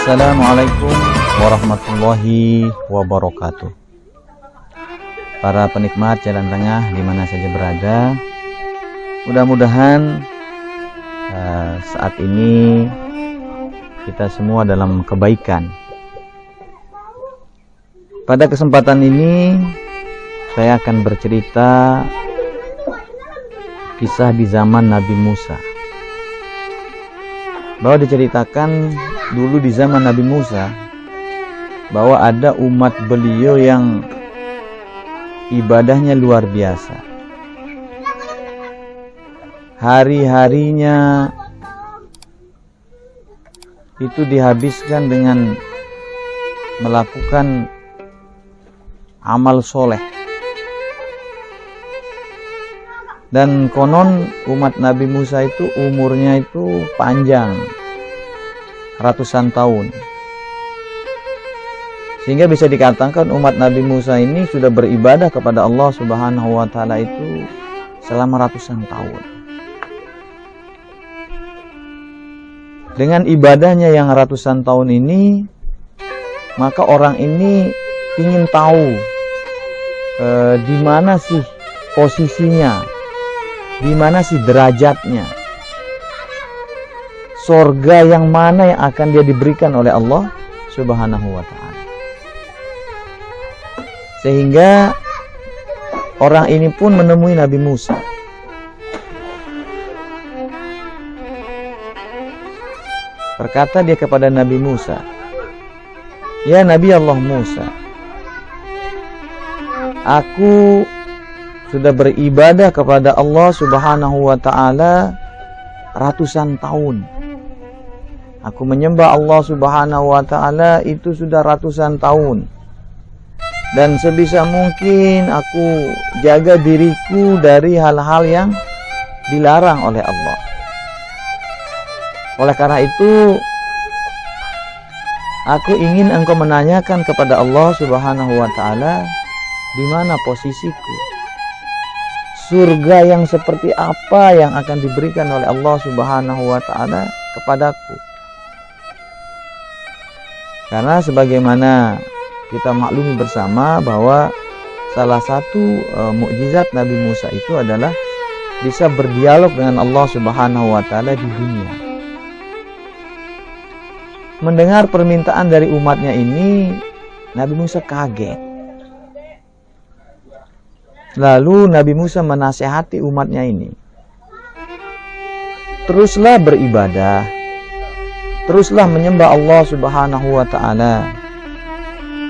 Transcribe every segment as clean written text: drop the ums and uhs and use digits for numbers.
Assalamualaikum warahmatullahi wabarakatuh. Para penikmat jalan tengah di mana saja berada, mudah-mudahan saat ini kita semua dalam kebaikan. Pada kesempatan ini saya akan bercerita kisah di zaman Nabi Musa. Bahwa diceritakan dulu di zaman Nabi Musa bahwa ada umat beliau yang ibadahnya luar biasa. Hari-harinya itu dihabiskan dengan melakukan amal soleh. Dan konon umat Nabi Musa itu umurnya itu panjang, ratusan tahun. Sehingga bisa dikatakan umat Nabi Musa ini sudah beribadah kepada Allah Subhanahu wa Ta'ala itu selama ratusan tahun. Dengan ibadahnya yang ratusan tahun ini, maka orang ini ingin tahu di mana sih posisinya, di mana sih derajatnya, surga yang mana yang akan dia diberikan oleh Allah Subhanahu wa Ta'ala. Sehingga orang ini pun menemui Nabi Musa. Berkata dia kepada Nabi Musa, "Ya Nabi Allah Musa, aku sudah beribadah kepada Allah Subhanahu wa Ta'ala ratusan tahun. Aku menyembah Allah Subhanahu wa Ta'ala itu sudah ratusan tahun. Dan sebisa mungkin aku jaga diriku dari hal-hal yang dilarang oleh Allah. Oleh karena itu, aku ingin engkau menanyakan kepada Allah Subhanahu wa Ta'ala, di mana posisiku? Surga yang seperti apa yang akan diberikan oleh Allah Subhanahu wa Ta'ala kepadaku?" Karena sebagaimana kita maklumi bersama bahwa salah satu mukjizat Nabi Musa itu adalah bisa berdialog dengan Allah Subhanahu wa Ta'ala di dunia. Mendengar permintaan dari umatnya ini, Nabi Musa kaget. Lalu Nabi Musa menasihati umatnya ini, teruslah beribadah, teruslah menyembah Allah Subhanahu wa Ta'ala.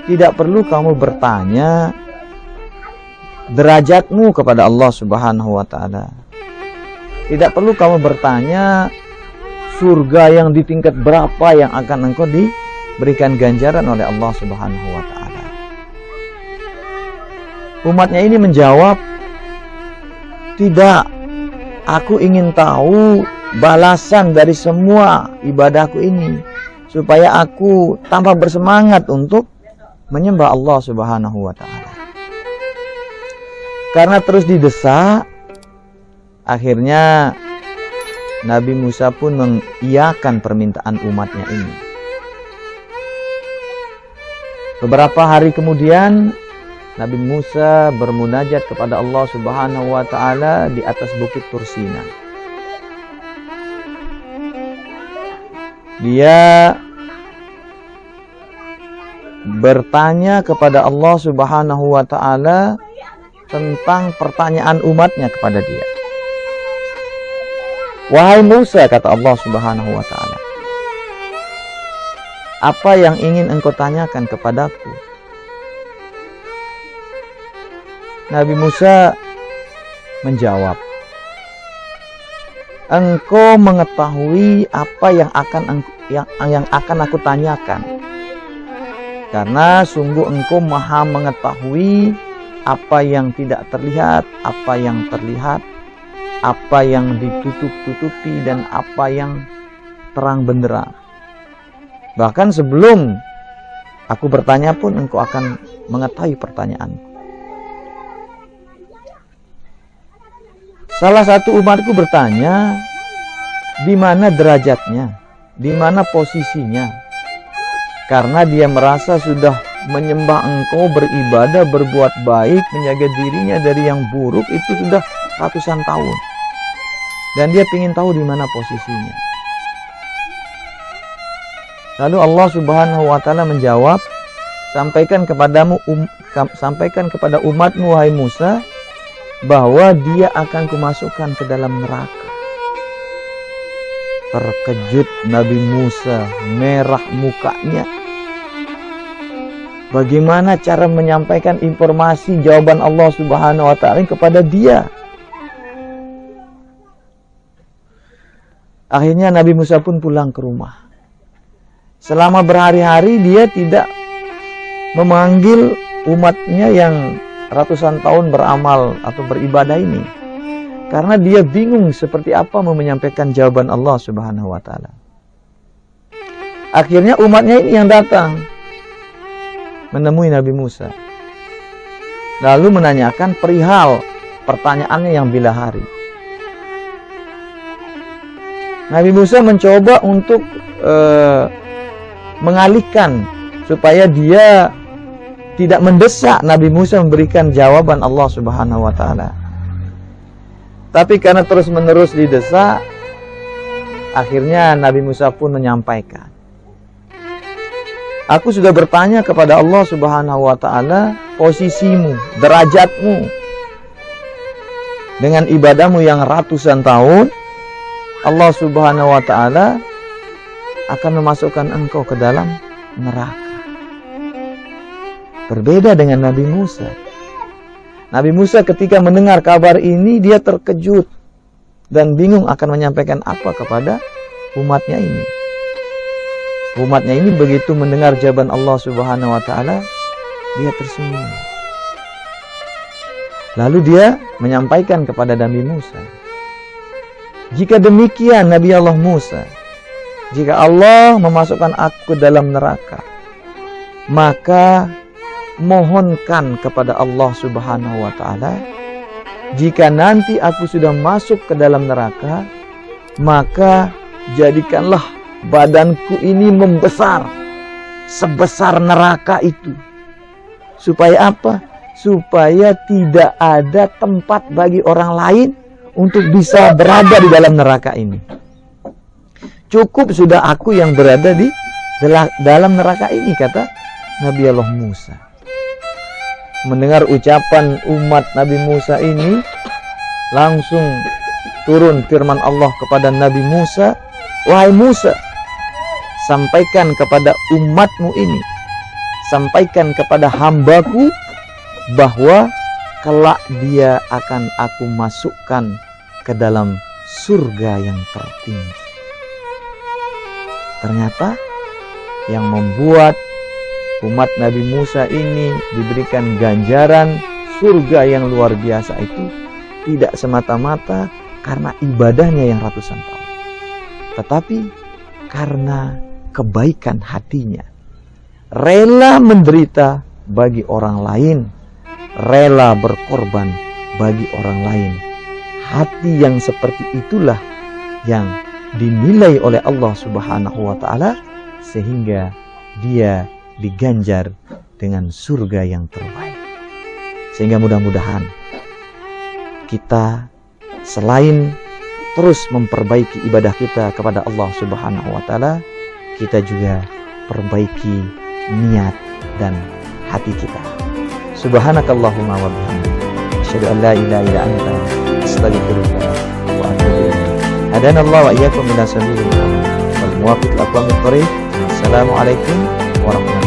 Tidak perlu kamu bertanya derajatmu kepada Allah Subhanahu wa Ta'ala. Tidak perlu kamu bertanya surga yang di tingkat berapa yang akan engkau diberikan ganjaran oleh Allah Subhanahu wa Ta'ala. Umatnya ini menjawab, "Tidak, aku ingin tahu balasan dari semua ibadahku ini, supaya aku tambah bersemangat untuk menyembah Allah Subhanahu wa Ta'ala." Karena terus didesak, akhirnya Nabi Musa pun mengiyakan permintaan umatnya ini. Beberapa hari kemudian, Nabi Musa bermunajat kepada Allah Subhanahu wa Ta'ala di atas bukit Tursina. Dia bertanya kepada Allah Subhanahu wa Ta'ala tentang pertanyaan umatnya kepada dia. "Wahai Musa," kata Allah Subhanahu wa Ta'ala, "apa yang ingin engkau tanyakan kepadaku?" Nabi Musa menjawab, "Engkau mengetahui apa yang akan aku tanyakan, karena sungguh engkau maha mengetahui apa yang tidak terlihat, apa yang terlihat, apa yang ditutup-tutupi, dan apa yang terang benderang. Bahkan sebelum aku bertanya pun engkau akan mengetahui pertanyaanku." Salah satu umatku bertanya, di mana derajatnya, di mana posisinya, Karena dia merasa sudah menyembah engkau, beribadah, berbuat baik, menjaga dirinya dari yang buruk itu sudah ratusan tahun. Dan dia ingin tahu di mana posisinya. Lalu Allah Subhanahu wa taala menjawab, sampaikan kepada umatmu wahai Musa bahwa dia akan kumasukkan ke dalam neraka. Terkejut Nabi Musa, merah mukanya. Bagaimana cara menyampaikan informasi jawaban Allah Subhanahu wa taala kepada dia? Akhirnya Nabi Musa pun pulang ke rumah. Selama berhari-hari dia tidak memanggil umatnya yang ratusan tahun beramal atau beribadah ini. Karena dia bingung seperti apa mau menyampaikan jawaban Allah Subhanahu wa taala. Akhirnya umatnya ini yang datang menemui Nabi Musa. Lalu menanyakan perihal pertanyaannya yang bila hari. Nabi Musa mencoba untuk mengalihkan supaya dia tidak mendesak Nabi Musa memberikan jawaban Allah Subhanahu wa taala. Tapi karena terus-menerus didesak, akhirnya Nabi Musa pun menyampaikan, aku sudah bertanya kepada Allah Subhanahu wa taala posisimu, derajatmu. Dengan ibadahmu yang ratusan tahun, Allah Subhanahu wa taala akan memasukkan engkau ke dalam neraka. Berbeda dengan Nabi Musa. Nabi Musa ketika mendengar kabar ini, dia terkejut dan bingung akan menyampaikan apa kepada umatnya ini. Umatnya ini begitu mendengar jawaban Allah Subhanahu wa taala, dia tersenyum. Lalu dia menyampaikan kepada Nabi Musa, jika demikian Nabi Allah Musa, jika Allah memasukkan aku ke dalam neraka, maka mohonkan kepada Allah Subhanahu wa taala, jika nanti aku sudah masuk ke dalam neraka, maka jadikanlah badanku ini membesar sebesar neraka itu. Supaya apa? Supaya tidak ada tempat bagi orang lain untuk bisa berada di dalam neraka ini. Cukup sudah aku yang berada di dalam neraka ini, kata Nabi Allah Musa. Mendengar ucapan umat Nabi Musa ini, langsung turun firman Allah kepada Nabi Musa, wahai Musa, sampaikan kepada umatmu ini, sampaikan kepada hambaku bahwa kelak dia akan aku masukkan ke dalam surga yang tertinggi. Ternyata yang membuat umat Nabi Musa ini diberikan ganjaran surga yang luar biasa itu tidak semata-mata karena ibadahnya yang ratusan tahun, tetapi karena kebaikan hatinya, rela menderita bagi orang lain, rela berkorban bagi orang lain. Hati yang seperti itulah yang dinilai oleh Allah Subhanahu wa taala sehingga dia diganjar dengan surga yang terbaik. Sehingga mudah-mudahan kita selain terus memperbaiki ibadah kita kepada Allah Subhanahu wa taala, kita juga perbaiki niat dan hati kita. Subhanakallahumma wa bihamdika, asyhadu an la ilaha illa anta, astaghfiruka wa atubu ilaik. Hadanallahu wa iyyakum ila sabilil wal muwaffiq aqwamit thoriq. Assalamualaikum warahmatullahi wabarakatuh.